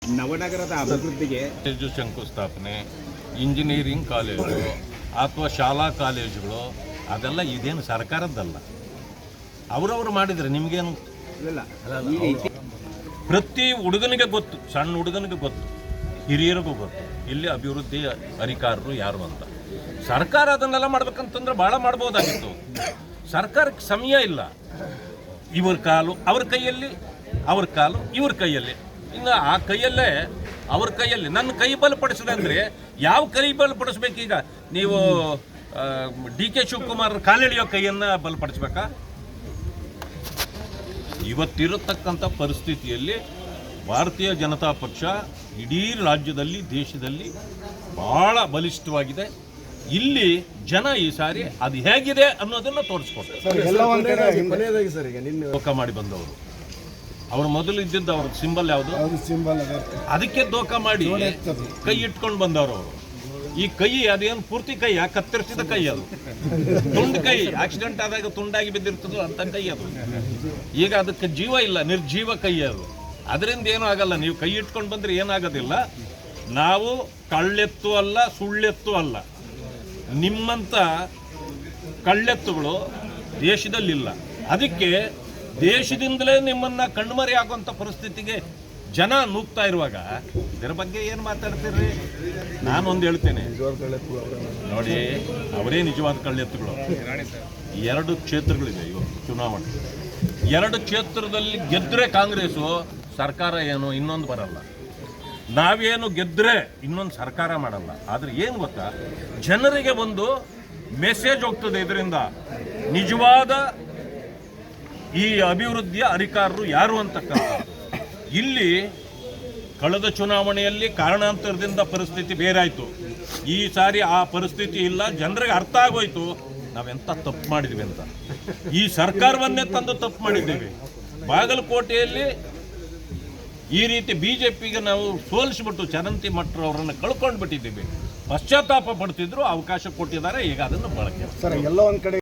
ನವನಗರದ ಅಭಿವೃದ್ಧಿಗೆ ಶಂಕುಸ್ಥಾಪನೆ, engineering college ಅಥವಾ ಶಾಲಾ ಕಾಲೇಜುಗಳು ಅದೆಲ್ಲ ಇದೇನು ಸರ್ಕಾರದ್ದಲ್ಲ. ಅವರವರು ಮಾಡಿದರೆ ನಿಮಗೇನು ಪ್ರತಿ ಹುಡುಗನಿಗೆ ಗೊತ್ತು, ಸಣ್ಣ ಹುಡುಗನಿಗೆ ಗೊತ್ತು, ಹಿರಿಯರಿಗೂ ಗೊತ್ತು ಇಲ್ಲಿ ಅಭಿವೃದ್ಧಿ ಅಧಿಕಾರರು ಯಾರು ಅಂತ. ಸರ್ಕಾರ ಅದನ್ನೆಲ್ಲ ಮಾಡ್ಬೇಕಂತಂದ್ರೆ ಭಾಳ ಮಾಡ್ಬೋದಾಗಿತ್ತು. ಸರ್ಕಾರಕ್ಕೆ ಸಮಯ ಇಲ್ಲ. ಇವ್ರ ಕಾಲು ಅವ್ರ ಕೈಯಲ್ಲಿ, ಅವ್ರ ಕಾಲು ಇವ್ರ ಕೈಯಲ್ಲಿ. ಇನ್ನು ಆ ಕೈಯಲ್ಲೇ ಅವ್ರ ಕೈಯಲ್ಲಿ ನನ್ನ ಕೈ ಬಲಪಡಿಸಿದೆ ಅಂದರೆ ಯಾವ ಕೈ ಬಲಪಡಿಸ್ಬೇಕೀಗ? ನೀವು DK ಶಿವಕುಮಾರ್ ಕಾಲೆಳೆಯೋ ಕೈಯನ್ನು ಬಲಪಡಿಸ್ಬೇಕಾ? ಇವತ್ತಿರತಕ್ಕಂಥ ಪರಿಸ್ಥಿತಿಯಲ್ಲಿ ಭಾರತೀಯ ಜನತಾ ಪಕ್ಷ ಇಡೀ ರಾಜ್ಯದಲ್ಲಿ, ದೇಶದಲ್ಲಿ ಭಾಳ ಬಲಿಷ್ಠವಾಗಿದೆ. ಇಲ್ಲಿ ಜನ ಈ ಸಾರಿ ಅದು ಹೇಗಿದೆ ಅನ್ನೋದನ್ನು ತೋರಿಸ್ಕೊಡ್ತಾರೆ. ದೋಖ ಮಾಡಿ ಬಂದವರು ಅವ್ರು ಮೊದಲು ಇದ್ದಿದ್ದು ಅವ್ರ ಸಿಂಬಲ್ ಯಾವುದು, ಅದಕ್ಕೆ ದೋಖ ಮಾಡಿ ಕೈ ಇಟ್ಕೊಂಡು ಬಂದವರು ಅವರು. ಈ ಕೈ ಅದೇನು ಪೂರ್ತಿ ಕೈ ಕತ್ತರಿಸಿದ ಕೈ, ಅದು ತುಂಡು ಕೈ, ಆಕ್ಸಿಡೆಂಟ್ ಆದಾಗ ತುಂಡಾಗಿ ಬಿದ್ದಿರ್ತದೋ ಅಂತ ಕೈ ಅದು. ಈಗ ಅದಕ್ಕೆ ಜೀವ ಇಲ್ಲ, ನಿರ್ಜೀವ ಕೈ ಅದು. ಅದರಿಂದ ಏನೂ ಆಗಲ್ಲ. ನೀವು ಕೈ ಇಟ್ಕೊಂಡು ಬಂದರೆ ಏನಾಗೋದಿಲ್ಲ. ನಾವು ಕಳ್ಳೆತ್ತು ಅಲ್ಲ, ಸುಳ್ಳೆತ್ತು ಅಲ್ಲ. ನಿಮ್ಮಂಥ ಕಳ್ಳೆತ್ತುಗಳು ದೇಶದಲ್ಲಿಲ್ಲ. ಅದಕ್ಕೆ ದೇಶದಿಂದಲೇ ನಿಮ್ಮನ್ನು ಕಣ್ಮರೆ ಆಗುವಂಥ ಪರಿಸ್ಥಿತಿಗೆ ಜನ ನೂಗ್ತಾ ಇರುವಾಗ ಇದರ ಬಗ್ಗೆ ಏನು ಮಾತಾಡ್ತೀರಿ? ನಾನೊಂದು ಹೇಳ್ತೇನೆ ನೋಡಿ, ಅವರೇ ನಿಜವಾದ ಕಳ್ಳೆತ್ತುಗಳು. 2 ಕ್ಷೇತ್ರಗಳಿದೆ ಇವತ್ತು ಚುನಾವಣೆ. 2 ಕ್ಷೇತ್ರದಲ್ಲಿ ಗೆದ್ದರೆ ಕಾಂಗ್ರೆಸ್ಸು ಸರ್ಕಾರ ಏನು ಇನ್ನೊಂದು ಬರಲ್ಲ. ನಾವೇನು ಗೆದ್ದರೆ ಇನ್ನೊಂದು ಸರ್ಕಾರ ಮಾಡಲ್ಲ. ಆದರೆ ಏನು ಗೊತ್ತಾ, ಜನರಿಗೆ ಒಂದು ಮೆಸೇಜ್ ಹೋಗ್ತದೆ ಇದರಿಂದ, ನಿಜವಾದ ಈ ಅಭಿವೃದ್ಧಿಯ ಅಧಿಕಾರರು ಯಾರು ಅಂತಕ್ಕಂಥದ್ದು. ಇಲ್ಲಿ ಕಳೆದ ಚುನಾವಣೆಯಲ್ಲಿ ಕಾರಣಾಂತರದಿಂದ ಪರಿಸ್ಥಿತಿ ಬೇರಾಯಿತು. ಈ ಸಾರಿ ಆ ಪರಿಸ್ಥಿತಿ ಇಲ್ಲ. ಜನರಿಗೆ ಅರ್ಥ ಆಗೋಯ್ತು ನಾವೆಂತ ತಪ್ಪು ಮಾಡಿದ್ವಿ ಅಂತ. ಈ ಸರ್ಕಾರವನ್ನೇ ತಂದು ತಪ್ಪು ಮಾಡಿದ್ದೀವಿ. ಬಾಗಲಕೋಟೆಯಲ್ಲಿ ಈ ರೀತಿ BJPಗೆ ನಾವು ಸೋಲಿಸಿಬಿಟ್ಟು ಚರಂತಿ ಮಟ್ರು ಅವರನ್ನು ಕಳ್ಕೊಂಡು ಬಿಟ್ಟಿದ್ದೀವಿ. ಪಶ್ಚಾತ್ತಾಪ ಪಡ್ತಿದ್ರು, ಅವಕಾಶ ಕೊಟ್ಟಿದ್ದಾರೆ. ಈಗ ಅದನ್ನು ಬಳಕೆ ಸರ್, ಎಲ್ಲೋ ಒಂದು ಕಡೆ